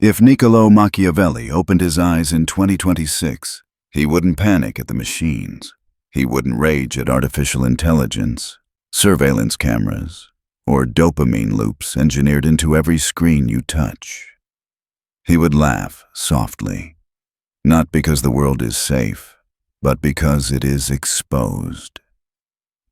If Niccolò Machiavelli opened his eyes in 2026, he wouldn't panic at the machines. He wouldn't rage at artificial intelligence, surveillance cameras, or dopamine loops engineered into every screen you touch. He would laugh softly, not because the world is safe, but because it is exposed.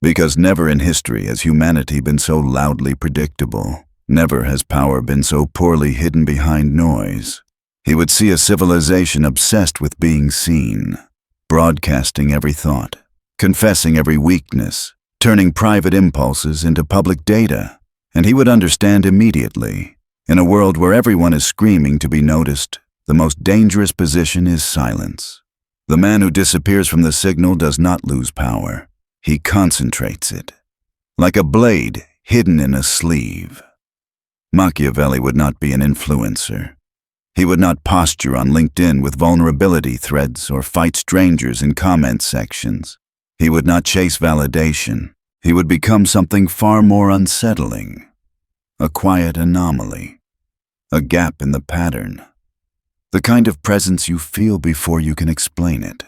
Because never in history has humanity been so loudly predictable. Never has power been so poorly hidden behind noise. He would see a civilization obsessed with being seen, broadcasting every thought, confessing every weakness, turning private impulses into public data. And he would understand immediately, in a world where everyone is screaming to be noticed, the most dangerous position is silence. The man who disappears from the signal does not lose power. He concentrates it, like a blade hidden in a sleeve. Machiavelli would not be an influencer. He would not posture on LinkedIn with vulnerability threads or fight strangers in comment sections. He would not chase validation. He would become something far more unsettling. A quiet anomaly. A gap in the pattern. The kind of presence you feel before you can explain it.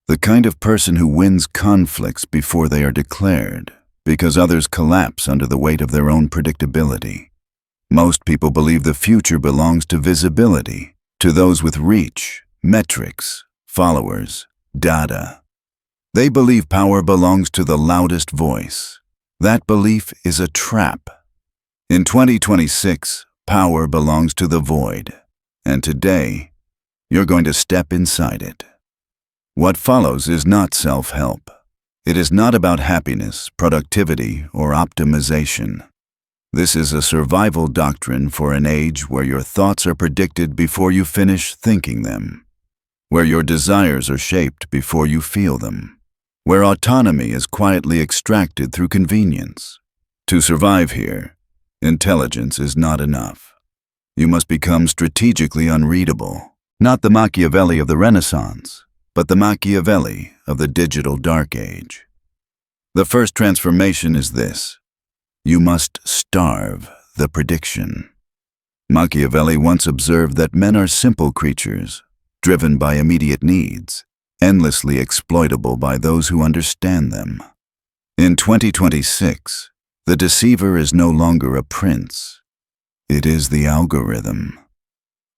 The kind of person who wins conflicts before they are declared, because others collapse under the weight of their own predictability. Most people believe the future belongs to visibility, to those with reach, metrics, followers, data. They believe power belongs to the loudest voice. That belief is a trap. In 2026, power belongs to the void. And today, you're going to step inside it. What follows is not self-help. It is not about happiness, productivity, or optimization. This is a survival doctrine for an age where your thoughts are predicted before you finish thinking them, where your desires are shaped before you feel them, where autonomy is quietly extracted through convenience. To survive here, intelligence is not enough. You must become strategically unreadable, not the Machiavelli of the Renaissance, but the Machiavelli of the digital dark age. The first transformation is this. You must starve the prediction. Machiavelli once observed that men are simple creatures, driven by immediate needs, endlessly exploitable by those who understand them. In 2026, the deceiver is no longer a prince. It is the algorithm.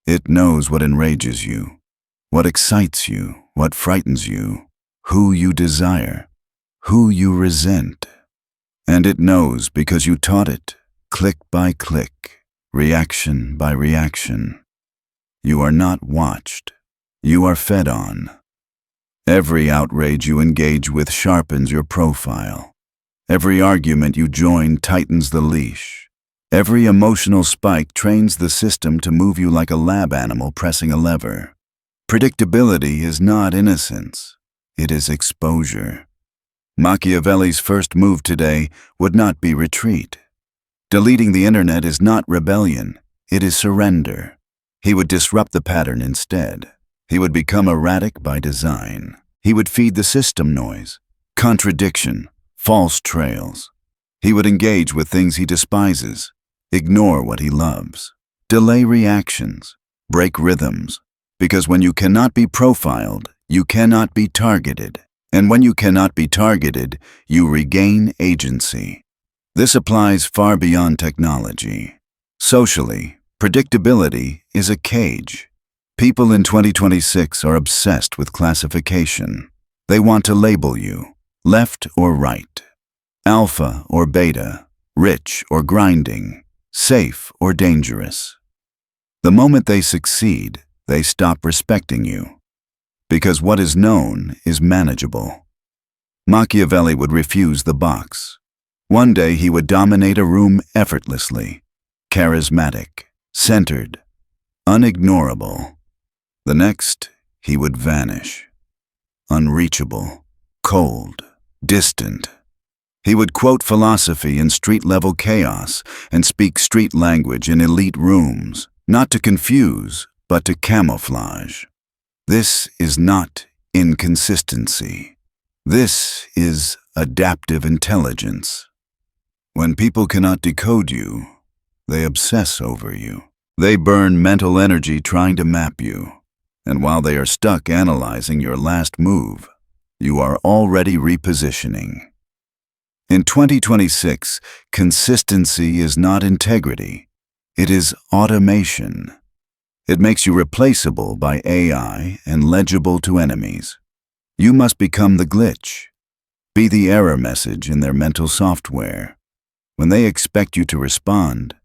It knows what enrages you, what excites you, what frightens you, who you desire, who you resent. And it knows because you taught it, click by click, reaction by reaction. You are not watched. You are fed on. Every outrage you engage with sharpens your profile. Every argument you join tightens the leash. Every emotional spike trains the system to move you like a lab animal pressing a lever. Predictability is not innocence. It is exposure. Machiavelli's first move today would not be retreat. Deleting the internet is not rebellion, it is surrender. He would disrupt the pattern instead. He would become erratic by design. He would feed the system noise, contradiction, false trails. He would engage with things he despises, ignore what he loves, delay reactions, break rhythms, because when you cannot be profiled, you cannot be targeted. And when you cannot be targeted, you regain agency. This applies far beyond technology. Socially, predictability is a cage. People in 2026 are obsessed with classification. They want to label you, left or right, alpha or beta, rich or grinding, safe or dangerous. The moment they succeed, they stop respecting you. Because what is known is manageable. Machiavelli would refuse the box. One day he would dominate a room effortlessly, charismatic, centered, unignorable. The next, he would vanish, unreachable, cold, distant. He would quote philosophy in street-level chaos and speak street language in elite rooms, not to confuse, but to camouflage. This is not inconsistency. This is adaptive intelligence. When people cannot decode you, they obsess over you. They burn mental energy trying to map you, and while they are stuck analyzing your last move, you are already repositioning. In 2026, consistency is not integrity, it is automation. It makes you replaceable by AI and legible to enemies. You must become the glitch. Be the error message in their mental software. When they expect you to respond,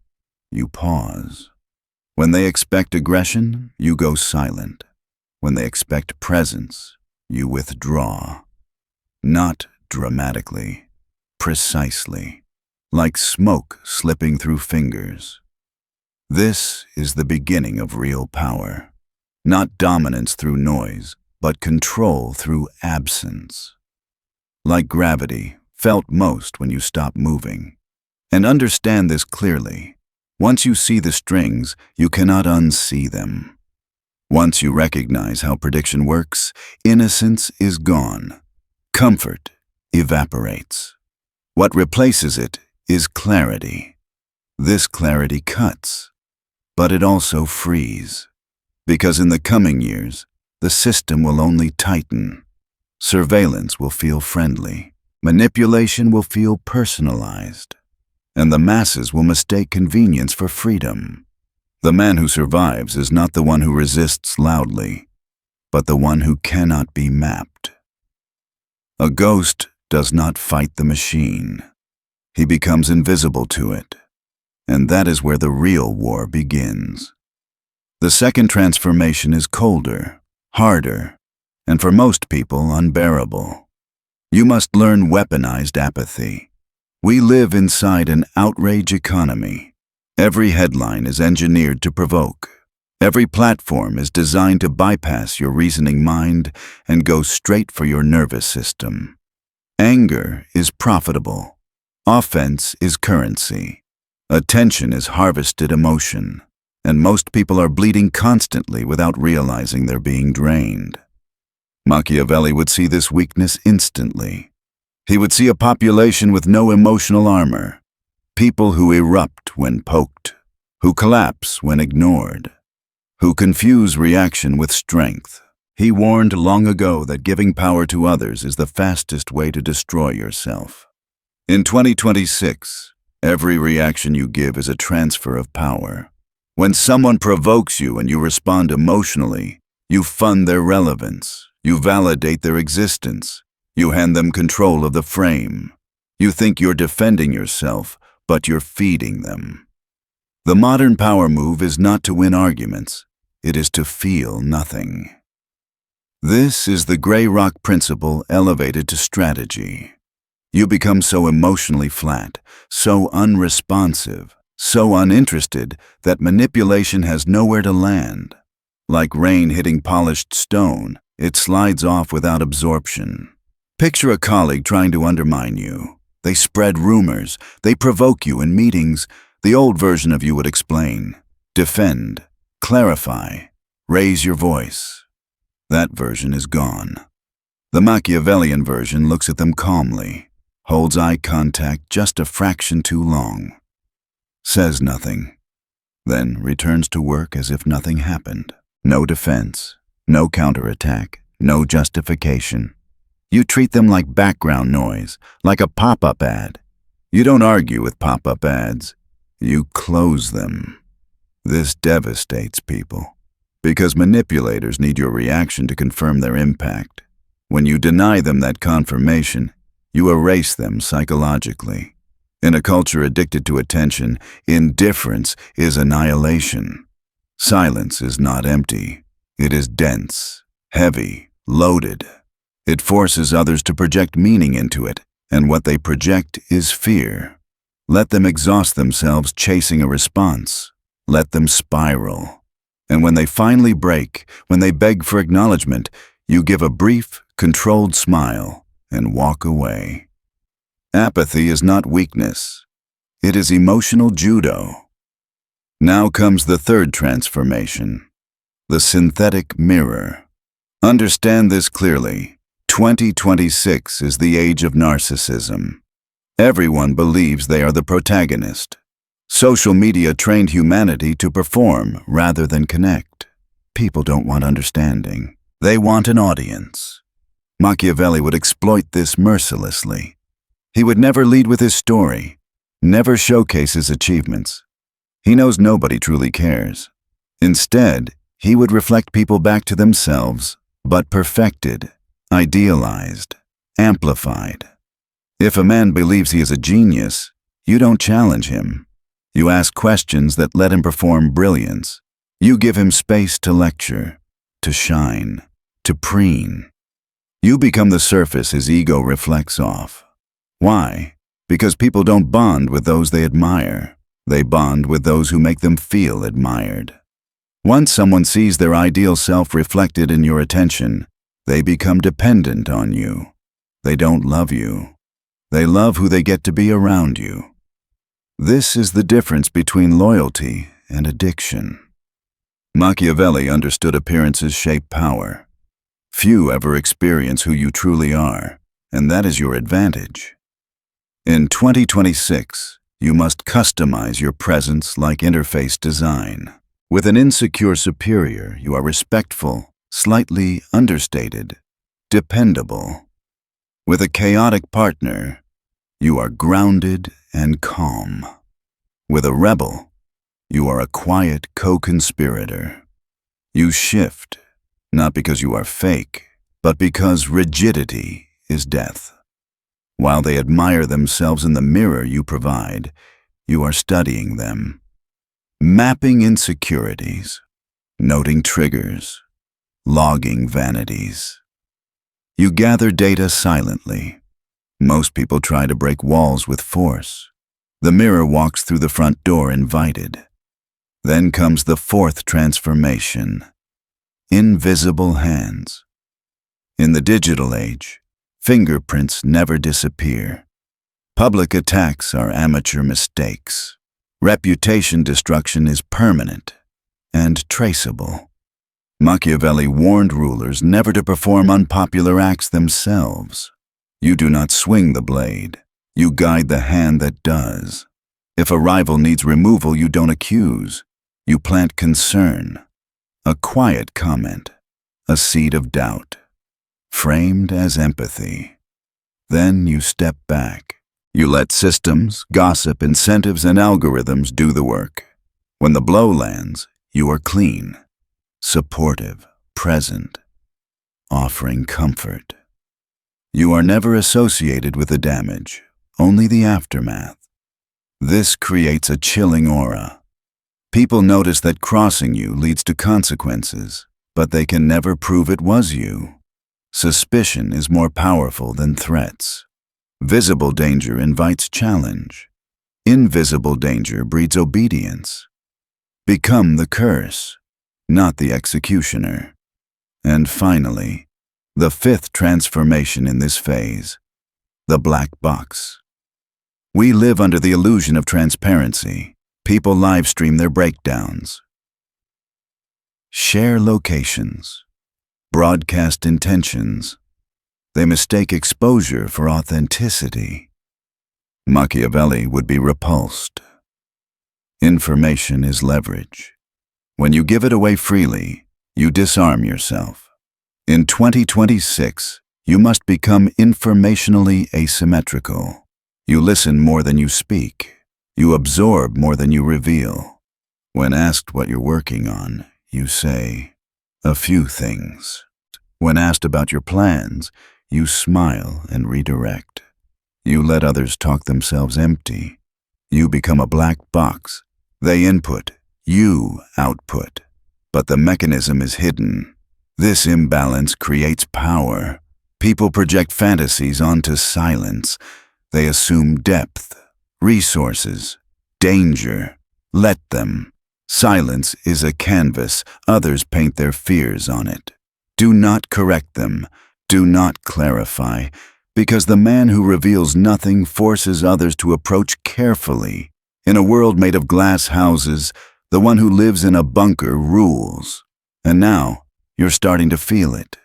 you pause. When they expect aggression, you go silent. When they expect presence, you withdraw. Not dramatically, precisely, like smoke slipping through fingers. This is the beginning of real power. Not dominance through noise, but control through absence. Like gravity, felt most when you stop moving. And understand this clearly. Once you see the strings, you cannot unsee them. Once you recognize how prediction works, innocence is gone. Comfort evaporates. What replaces it is clarity. This clarity cuts, but it also frees. Because in the coming years, the system will only tighten. Surveillance will feel friendly. Manipulation will feel personalized. And the masses will mistake convenience for freedom. The man who survives is not the one who resists loudly, but the one who cannot be mapped. A ghost does not fight the machine. He becomes invisible to it. And that is where the real war begins. The second transformation is colder, harder, and for most people unbearable. You must learn weaponized apathy. We live inside an outrage economy. Every headline is engineered to provoke. Every platform is designed to bypass your reasoning mind and go straight for your nervous system. Anger is profitable. Offense is currency. Attention is harvested emotion. And most people are bleeding constantly without realizing they're being drained. Machiavelli would see this weakness instantly. He would see a population with no emotional armor, people who erupt when poked, who collapse when ignored, who confuse reaction with strength. He warned long ago that giving power to others is the fastest way to destroy yourself. In 2026, every reaction you give is a transfer of power. When someone provokes you and you respond emotionally, you fund their relevance, you validate their existence. You hand them control of the frame. You think you're defending yourself, but you're feeding them. The modern power move is not to win arguments. It is to feel nothing. This is the gray rock principle elevated to strategy. You become so emotionally flat, so unresponsive, so uninterested that manipulation has nowhere to land. Like rain hitting polished stone, it slides off without absorption. Picture a colleague trying to undermine you. They spread rumors. They provoke you in meetings. The old version of you would explain, defend, clarify, raise your voice. That version is gone. The Machiavellian version looks at them calmly, holds eye contact just a fraction too long, says nothing, then returns to work as if nothing happened. No defense, no counterattack, no justification. You treat them like background noise, like a pop-up ad. You don't argue with pop-up ads. You close them. This devastates people, because manipulators need your reaction to confirm their impact. When you deny them that confirmation, you erase them psychologically. In a culture addicted to attention, indifference is annihilation. Silence is not empty. It is dense, heavy, loaded. It forces others to project meaning into it, and what they project is fear. Let them exhaust themselves chasing a response. Let them spiral. And when they finally break, when they beg for acknowledgement, you give a brief, controlled smile and walk away. Apathy is not weakness. It is emotional judo. Now comes the third transformation, the synthetic mirror. Understand this clearly. 2026 is the age of narcissism. Everyone believes they are the protagonist. Social media trained humanity to perform rather than connect. People don't want understanding. They want an audience. Machiavelli would exploit this mercilessly. He would never lead with his story, never showcase his achievements. He knows nobody truly cares. Instead, he would reflect people back to themselves, but perfected, idealized, amplified. If a man believes he is a genius, you don't challenge him. You ask questions that let him perform brilliance. You give him space to lecture, to shine, to preen. You become the surface his ego reflects off. Why? Because people don't bond with those they admire. They bond with those who make them feel admired. Once someone sees their ideal self reflected in your attention, they become dependent on you. They don't love you. They love who they get to be around you. This is the difference between loyalty and addiction. Machiavelli understood appearances shape power. Few ever experience who you truly are, and that is your advantage. In 2026, you must customize your presence like interface design. With an insecure superior, you are respectful, slightly understated, dependable. With a chaotic partner, you are grounded and calm. With a rebel, you are a quiet co-conspirator. You shift, not because you are fake, but because rigidity is death. While they admire themselves in the mirror you provide, you are studying them, mapping insecurities, noting triggers, logging vanities. You gather data silently. Most people try to break walls with force. The mirror walks through the front door invited. Then comes the fourth transformation: invisible hands. In the digital age, fingerprints never disappear. Public attacks are amateur mistakes. Reputation destruction is permanent and traceable. Machiavelli warned rulers never to perform unpopular acts themselves. You do not swing the blade. You guide the hand that does. If a rival needs removal, you don't accuse. You plant concern. A quiet comment. A seed of doubt. Framed as empathy. Then you step back. You let systems, gossip, incentives, and algorithms do the work. When the blow lands, you are clean, supportive, present, offering comfort. You are never associated with the damage, only the aftermath. This creates a chilling aura. People notice that crossing you leads to consequences, but they can never prove it was you. Suspicion is more powerful than threats. Visible danger invites challenge. Invisible danger breeds obedience. Become the curse, not the executioner. And finally, the fifth transformation in this phase: the black box. We live under the illusion of transparency. People live stream their breakdowns, share locations, broadcast intentions. They mistake exposure for authenticity. Machiavelli would be repulsed. Information is leverage. When you give it away freely, you disarm yourself. In 2026, you must become informationally asymmetrical. You listen more than you speak. You absorb more than you reveal. When asked what you're working on, you say, "A few things." When asked about your plans, you smile and redirect. You let others talk themselves empty. You become a black box. They input, you output. But the mechanism is hidden. This imbalance creates power. People project fantasies onto silence. They assume depth, resources, danger. Let them. Silence is a canvas. Others paint their fears on it. Do not correct them. Do not clarify, because the man who reveals nothing forces others to approach carefully. In a world made of glass houses, the one who lives in a bunker rules. And now, you're starting to feel it.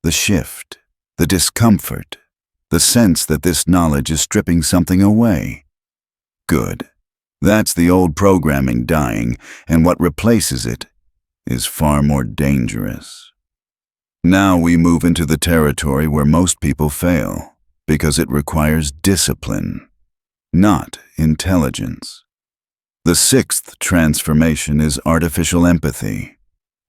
The shift, the discomfort, the sense that this knowledge is stripping something away. Good. That's the old programming dying, and what replaces it is far more dangerous. Now we move into the territory where most people fail, because it requires discipline, not intelligence. The sixth transformation is artificial empathy.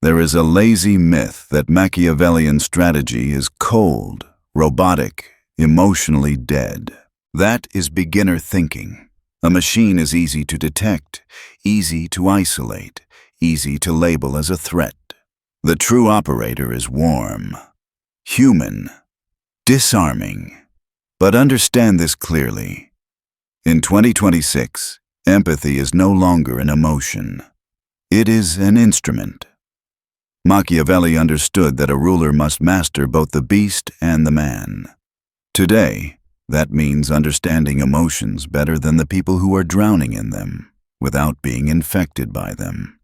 There is a lazy myth that Machiavellian strategy is cold, robotic, emotionally dead. That is beginner thinking. A machine is easy to detect, easy to isolate, easy to label as a threat. The true operator is warm, human, disarming. But understand this clearly. In 2026, empathy is no longer an emotion. It is an instrument. Machiavelli understood that a ruler must master both the beast and the man. Today, that means understanding emotions better than the people who are drowning in them, without being infected by them.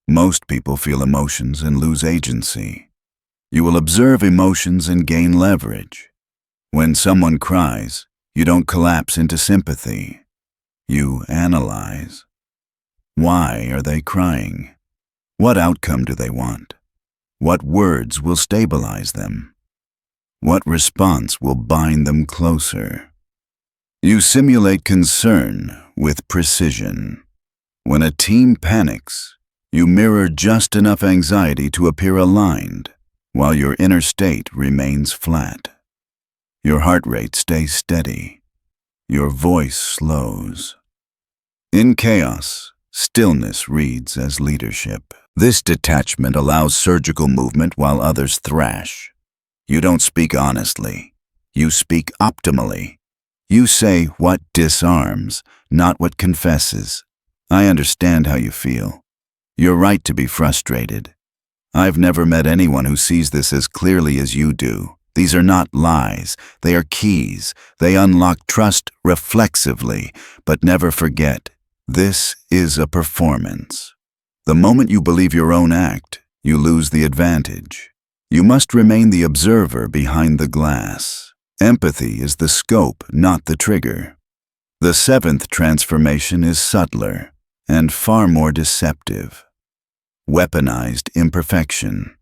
Most people feel emotions and lose agency. You will observe emotions and gain leverage. When someone cries, you don't collapse into sympathy. You analyze. Why are they crying? What outcome do they want? What words will stabilize them? What response will bind them closer? You simulate concern with precision. When a team panics, you mirror just enough anxiety to appear aligned, while your inner state remains flat. Your heart rate stays steady. Your voice slows. In chaos, stillness reads as leadership. This detachment allows surgical movement while others thrash. You don't speak honestly. You speak optimally. You say what disarms, not what confesses. I understand how you feel. You're right to be frustrated. I've never met anyone who sees this as clearly as you do. These are not lies. They are keys. They unlock trust reflexively, but never forget, this is a performance. The moment you believe your own act, you lose the advantage. You must remain the observer behind the glass. Empathy is the scope, not the trigger. The seventh transformation is subtler and far more deceptive. Weaponized imperfection.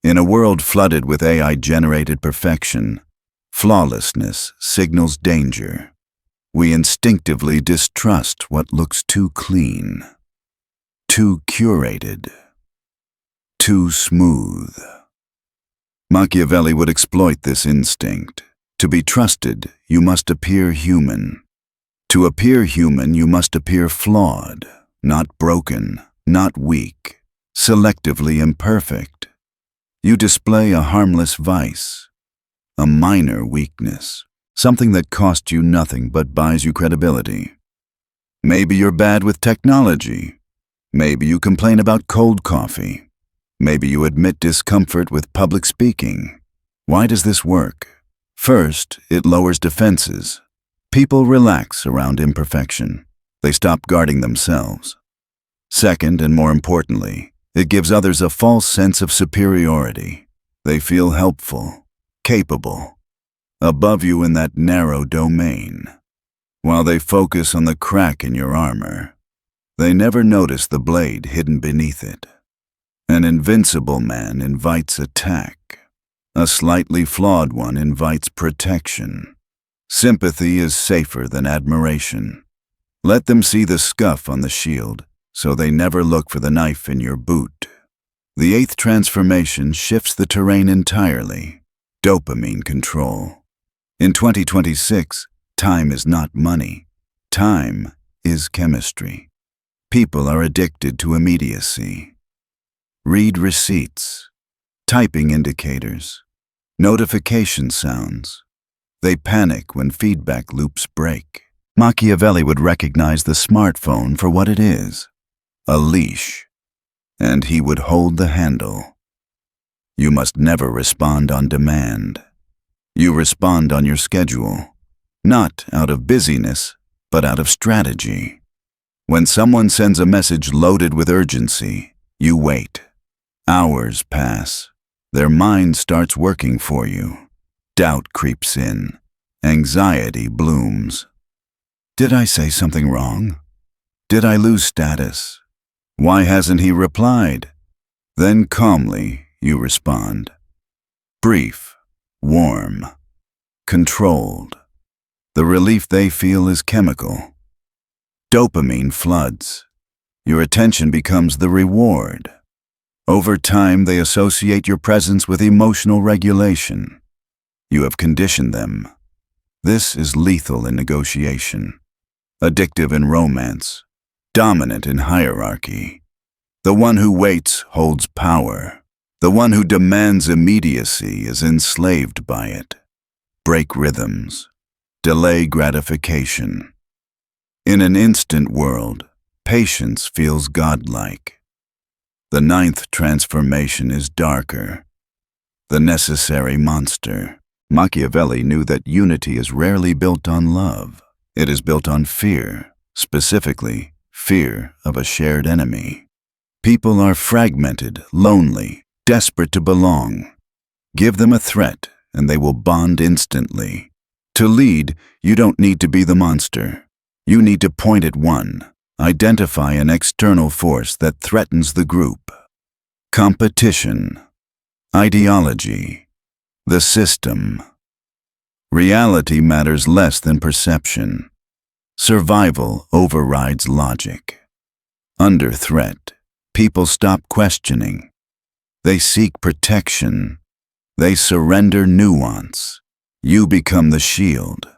In a world flooded with AI-generated perfection, flawlessness signals danger. We instinctively distrust what looks too clean, too curated, too smooth. Machiavelli would exploit this instinct. To be trusted, you must appear human. To appear human, you must appear flawed, not broken, not weak, selectively imperfect. You display a harmless vice, a minor weakness, something that costs you nothing but buys you credibility. Maybe you're bad with technology. Maybe you complain about cold coffee. Maybe you admit discomfort with public speaking. Why does this work? First, it lowers defenses. People relax around imperfection. They stop guarding themselves. Second, and more importantly, it gives others a false sense of superiority. They feel helpful, capable, above you in that narrow domain. While they focus on the crack in your armor, they never notice the blade hidden beneath it. An invincible man invites attack. A slightly flawed one invites protection. Sympathy is safer than admiration. Let them see the scuff on the shield, so they never look for the knife in your boot. The eighth transformation shifts the terrain entirely. Dopamine control. In 2026, time is not money. Time is chemistry. People are addicted to immediacy. Read receipts, typing indicators, notification sounds. They panic when feedback loops break. Machiavelli would recognize the smartphone for what it is, a leash, and he would hold the handle. You must never respond on demand. You respond on your schedule, not out of busyness, but out of strategy. When someone sends a message loaded with urgency, you wait. Hours pass. Their mind starts working for you. Doubt creeps in. Anxiety blooms. Did I say something wrong? Did I lose status? Why hasn't he replied? Then calmly you respond. Brief, warm, controlled. The relief they feel is chemical. Dopamine floods. Your attention becomes the reward. Over time, they associate your presence with emotional regulation. You have conditioned them. This is lethal in negotiation, addictive in romance, dominant in hierarchy. The one who waits holds power. The one who demands immediacy is enslaved by it. Break rhythms. Delay gratification. In an instant world, patience feels godlike. The ninth transformation is darker. The necessary monster. Machiavelli knew that unity is rarely built on love. It is built on fear, specifically fear of a shared enemy. People are fragmented, lonely, desperate to belong. Give them a threat and they will bond instantly. To lead, you don't need to be the monster. You need to point at one. Identify an external force that threatens the group. Competition. Ideology. The system. Reality matters less than perception. Survival overrides logic. Under threat, people stop questioning. They seek protection. They surrender nuance. You become the shield,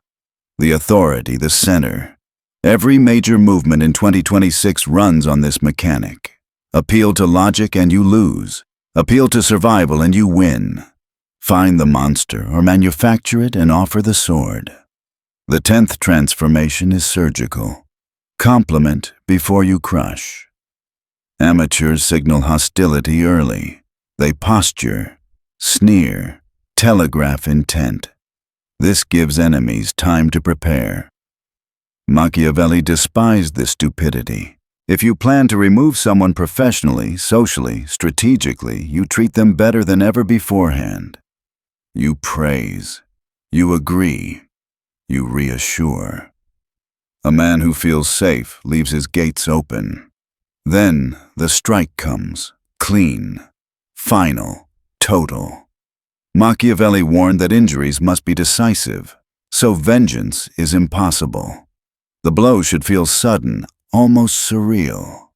the authority, the center. Every major movement in 2026 runs on this mechanic. Appeal to logic and you lose. Appeal to survival and you win. Find the monster or manufacture it and offer the sword. The 10th transformation is surgical. Compliment before you crush. Amateurs signal hostility early. They posture, sneer, telegraph intent. This gives enemies time to prepare. Machiavelli despised this stupidity. If you plan to remove someone professionally, socially, strategically, you treat them better than ever beforehand. You praise. You agree. You reassure. A man who feels safe leaves his gates open. Then the strike comes, clean, final, total. Machiavelli warned that injuries must be decisive, so vengeance is impossible. The blow should feel sudden, almost surreal.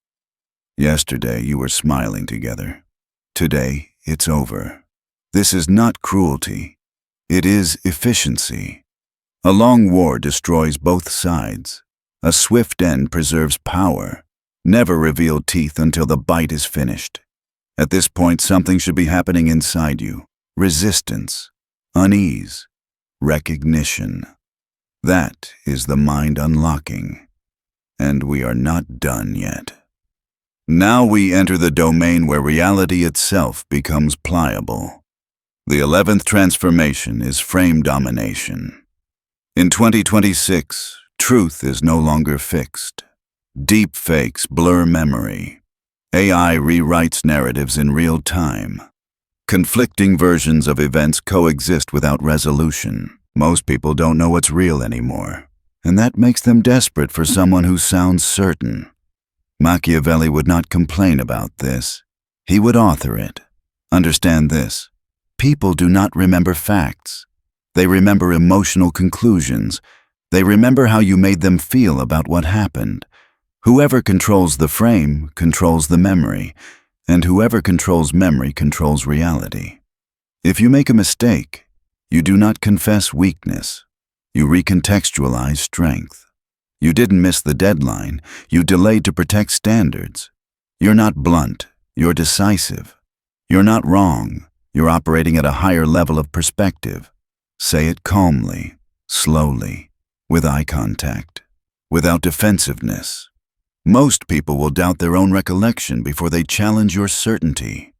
Yesterday you were smiling together. Today it's over. This is not cruelty. It is efficiency. A long war destroys both sides. A swift end preserves power. Never reveal teeth until the bite is finished. At this point, something should be happening inside you. Resistance, unease, recognition. That is the mind unlocking. And we are not done yet. Now we enter the domain where reality itself becomes pliable. The 11th transformation is frame domination. In 2026, truth is no longer fixed. Deep fakes blur memory. AI rewrites narratives in real time. Conflicting versions of events coexist without resolution. Most people don't know what's real anymore, and that makes them desperate for someone who sounds certain. Machiavelli would not complain about this. He would author it. Understand this. People do not remember facts. They remember emotional conclusions. They remember how you made them feel about what happened. Whoever controls the frame controls the memory, and whoever controls memory controls reality. If you make a mistake, you do not confess weakness. You recontextualize strength. You didn't miss the deadline. You delayed to protect standards. You're not blunt. You're decisive. You're not wrong. You're operating at a higher level of perspective. Say it calmly, slowly, with eye contact, without defensiveness. Most people will doubt their own recollection before they challenge your certainty.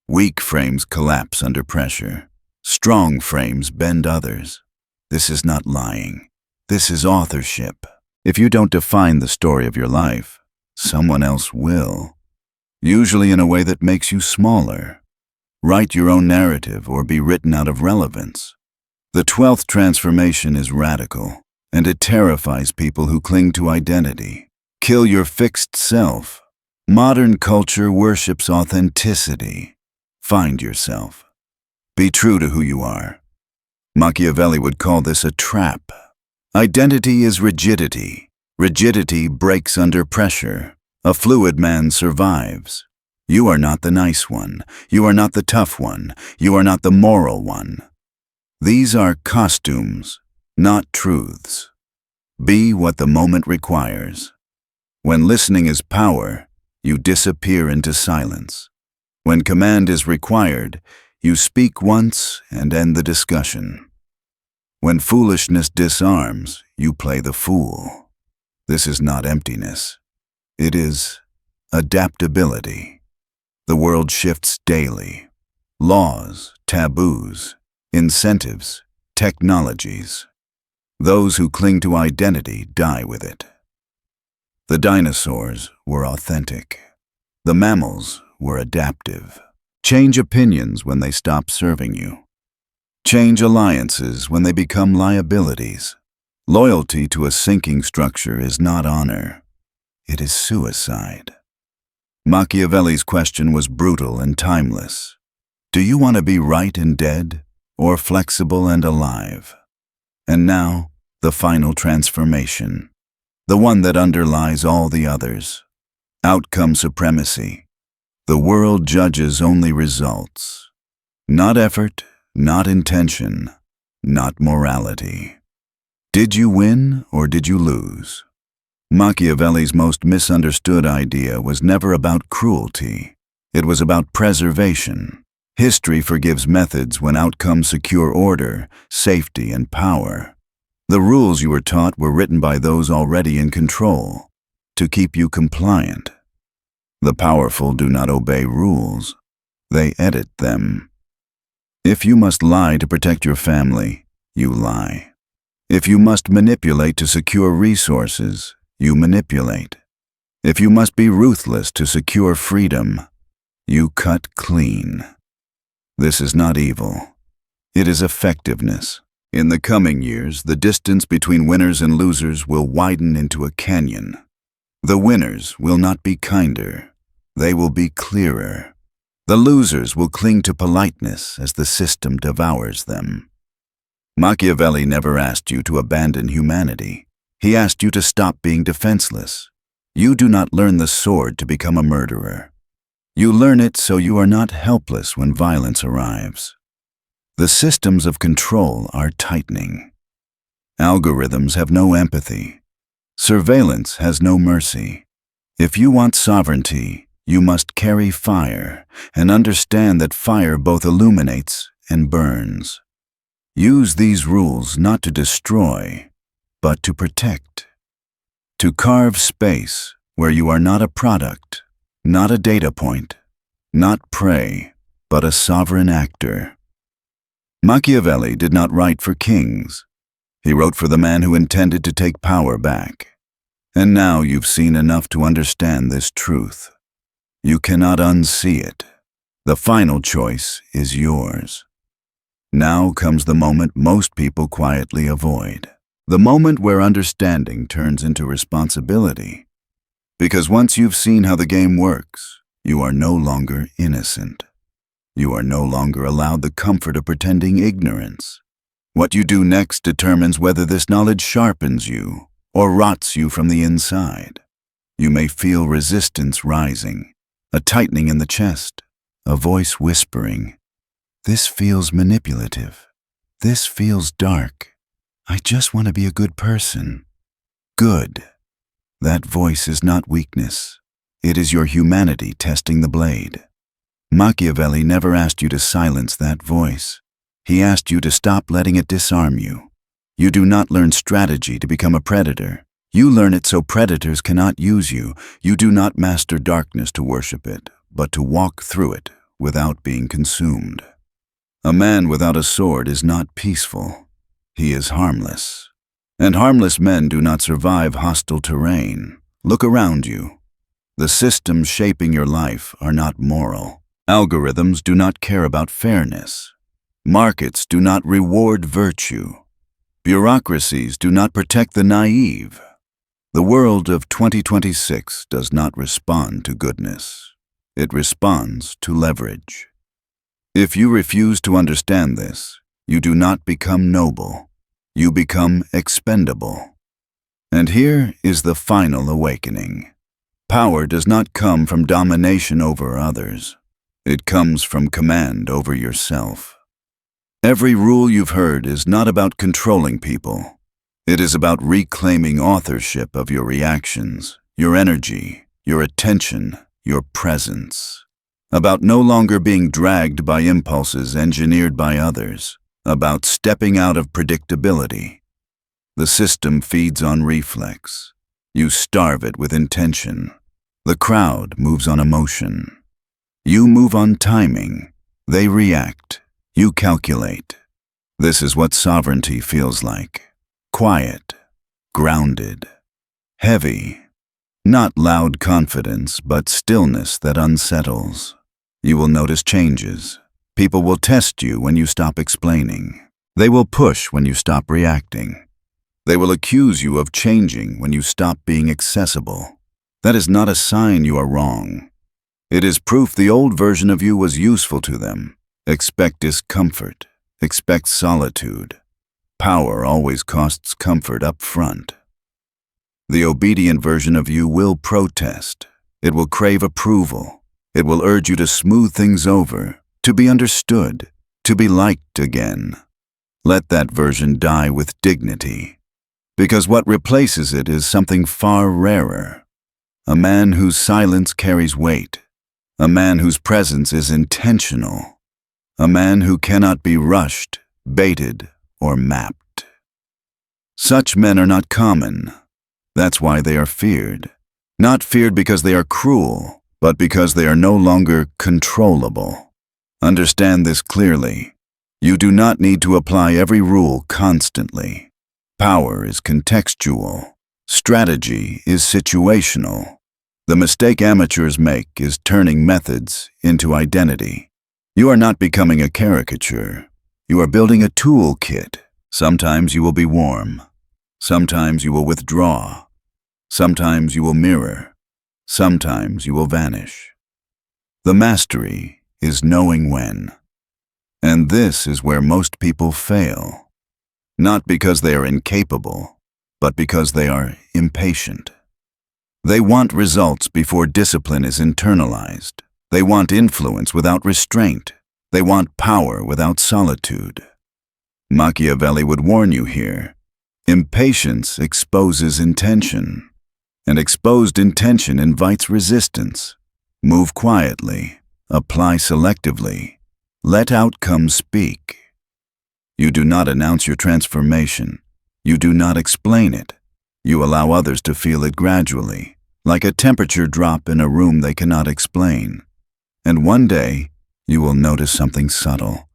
Weak frames collapse under pressure. Strong frames bend others. This is not lying. This is authorship. If you don't define the story of your life, someone else will. Usually in a way that makes you smaller. Write your own narrative or be written out of relevance. The 12th transformation is radical, and it terrifies people who cling to identity. Kill your fixed self. Modern culture worships authenticity. Find yourself. Be true to who you are. Machiavelli would call this a trap. Identity is rigidity. Rigidity breaks under pressure. A fluid man survives. You are not the nice one. You are not the tough one. You are not the moral one. These are costumes, not truths. Be what the moment requires. When listening is power, you disappear into silence. When command is required, you speak once and end the discussion. When foolishness disarms, you play the fool. This is not emptiness. It is adaptability. The world shifts daily. Laws, taboos, incentives, technologies. Those who cling to identity die with it. The dinosaurs were authentic. The mammals were adaptive. Change opinions when they stop serving you. Change alliances when they become liabilities. Loyalty to a sinking structure is not honor. It is suicide. Machiavelli's question was brutal and timeless. Do you want to be right and dead, or flexible and alive? And now, the final transformation. The one that underlies all the others. Outcome supremacy. The world judges only results. Not effort, not intention, not morality. Did you win or did you lose? Machiavelli's most misunderstood idea was never about cruelty. It was about preservation. History forgives methods when outcomes secure order, safety, and power. The rules you were taught were written by those already in control, to keep you compliant. The powerful do not obey rules. They edit them. If you must lie to protect your family, you lie. If you must manipulate to secure resources, you manipulate. If you must be ruthless to secure freedom, you cut clean. This is not evil. It is effectiveness. In the coming years, the distance between winners and losers will widen into a canyon. The winners will not be kinder. They will be clearer. The losers will cling to politeness as the system devours them. Machiavelli never asked you to abandon humanity. He asked you to stop being defenseless. You do not learn the sword to become a murderer. You learn it so you are not helpless when violence arrives. The systems of control are tightening. Algorithms have no empathy. Surveillance has no mercy. If you want sovereignty, you must carry fire and understand that fire both illuminates and burns. Use these rules not to destroy, but to protect. To carve space where you are not a product, not a data point, not prey, but a sovereign actor. Machiavelli did not write for kings. He wrote for the man who intended to take power back. And now you've seen enough to understand this truth. You cannot unsee it. The final choice is yours. Now comes the moment most people quietly avoid. The moment where understanding turns into responsibility. Because once you've seen how the game works, you are no longer innocent. You are no longer allowed the comfort of pretending ignorance. What you do next determines whether this knowledge sharpens you or rots you from the inside. You may feel resistance rising, a tightening in the chest, a voice whispering, "This feels manipulative. This feels dark. I just want to be a good person." Good. That voice is not weakness. It is your humanity testing the blade. Machiavelli never asked you to silence that voice. He asked you to stop letting it disarm you. You do not learn strategy to become a predator. You learn it so predators cannot use you. You do not master darkness to worship it, but to walk through it without being consumed. A man without a sword is not peaceful. He is harmless. And harmless men do not survive hostile terrain. Look around you. The systems shaping your life are not moral. Algorithms do not care about fairness. Markets do not reward virtue. Bureaucracies do not protect the naive. The world of 2026 does not respond to goodness. It responds to leverage. If you refuse to understand this, you do not become noble. You become expendable. And here is the final awakening. Power does not come from domination over others. It comes from command over yourself. Every rule you've heard is not about controlling people. It is about reclaiming authorship of your reactions, your energy, your attention, your presence. About no longer being dragged by impulses engineered by others. About stepping out of predictability. The system feeds on reflex. You starve it with intention. The crowd moves on emotion. You move on timing. They react. You calculate. This is what sovereignty feels like. Quiet, grounded, heavy. Not loud confidence, but stillness that unsettles. You will notice changes. People will test you when you stop explaining. They will push when you stop reacting. They will accuse you of changing when you stop being accessible. That is not a sign you are wrong. It is proof the old version of you was useful to them. Expect discomfort. Expect solitude. Power always costs comfort up front. The obedient version of you will protest. It will crave approval. It will urge you to smooth things over, to be understood, to be liked again. Let that version die with dignity, because what replaces it is something far rarer. A man whose silence carries weight. A man whose presence is intentional. A man who cannot be rushed, baited, or mapped. Such men are not common. That's why they are feared. Not feared because they are cruel, but because they are no longer controllable. Understand this clearly. You do not need to apply every rule constantly. Power is contextual. Strategy is situational. The mistake amateurs make is turning methods into identity. You are not becoming a caricature. You are building a toolkit. Sometimes you will be warm. Sometimes you will withdraw. Sometimes you will mirror. Sometimes you will vanish. The mastery is knowing when. And this is where most people fail. Not because they are incapable, but because they are impatient. They want results before discipline is internalized. They want influence without restraint. They want power without solitude. Machiavelli would warn you here. Impatience exposes intention, and exposed intention invites resistance. Move quietly, apply selectively, let outcomes speak. You do not announce your transformation. You do not explain it. You allow others to feel it gradually, like a temperature drop in a room they cannot explain. And one day, you will notice something subtle.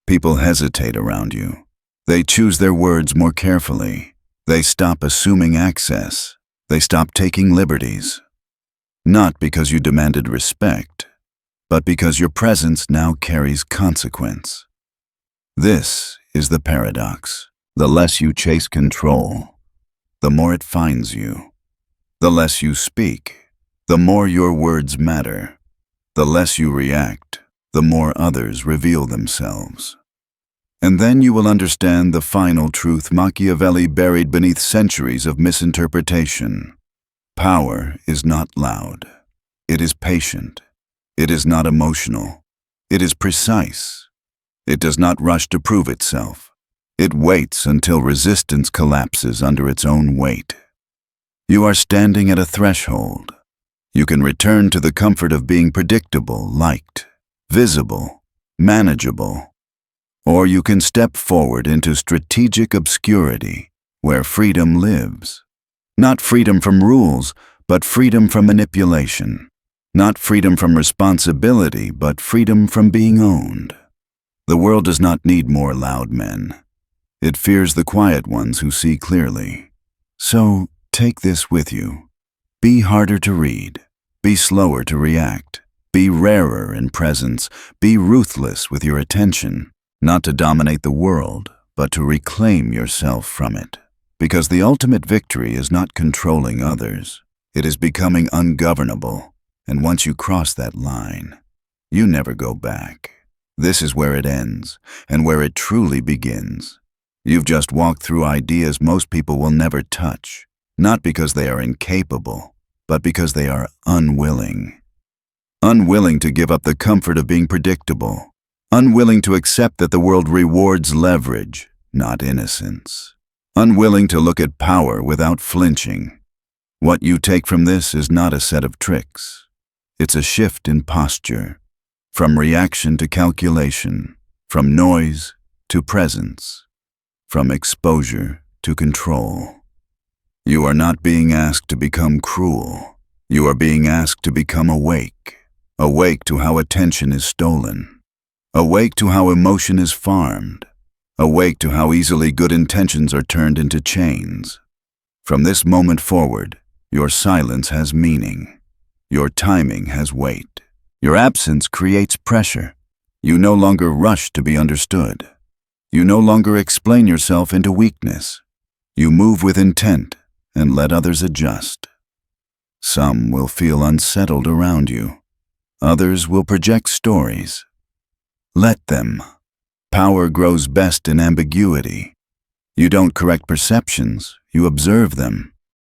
People hesitate around you. They choose their words more carefully. They stop assuming access. They stop taking liberties. Not because you demanded respect, but because your presence now carries consequence. This is the paradox. The less you chase control, the more it finds you. The less you speak, the more your words matter. The less you react, the more others reveal themselves. And then you will understand the final truth Machiavelli buried beneath centuries of misinterpretation. Power is not loud. It is patient. It is not emotional. It is precise. It does not rush to prove itself. It waits until resistance collapses under its own weight. You are standing at a threshold. You can return to the comfort of being predictable, liked, visible, manageable. Or you can step forward into strategic obscurity, where freedom lives. Not freedom from rules, but freedom from manipulation. Not freedom from responsibility, but freedom from being owned. The world does not need more loud men. It fears the quiet ones who see clearly. So, take this with you. Be harder to read. Be slower to react. Be rarer in presence. Be ruthless with your attention. Not to dominate the world, but to reclaim yourself from it. Because the ultimate victory is not controlling others. It is becoming ungovernable, and once you cross that line, you never go back. This is where it ends, and where it truly begins. You've just walked through ideas most people will never touch, not because they are incapable, but because they are unwilling. Unwilling to give up the comfort of being predictable. Unwilling to accept that the world rewards leverage, not innocence. Unwilling to look at power without flinching. What you take from this is not a set of tricks. It's a shift in posture, from reaction to calculation, from noise to presence, from exposure to control. You are not being asked to become cruel. You are being asked to become awake. Awake to how attention is stolen. Awake to how emotion is farmed. Awake to how easily good intentions are turned into chains. From this moment forward, your silence has meaning. Your timing has weight. Your absence creates pressure. You no longer rush to be understood. You no longer explain yourself into weakness. You move with intent and let others adjust. Some will feel unsettled around you. Others will project stories. Let them. Power grows best in ambiguity. You don't correct perceptions, you observe them.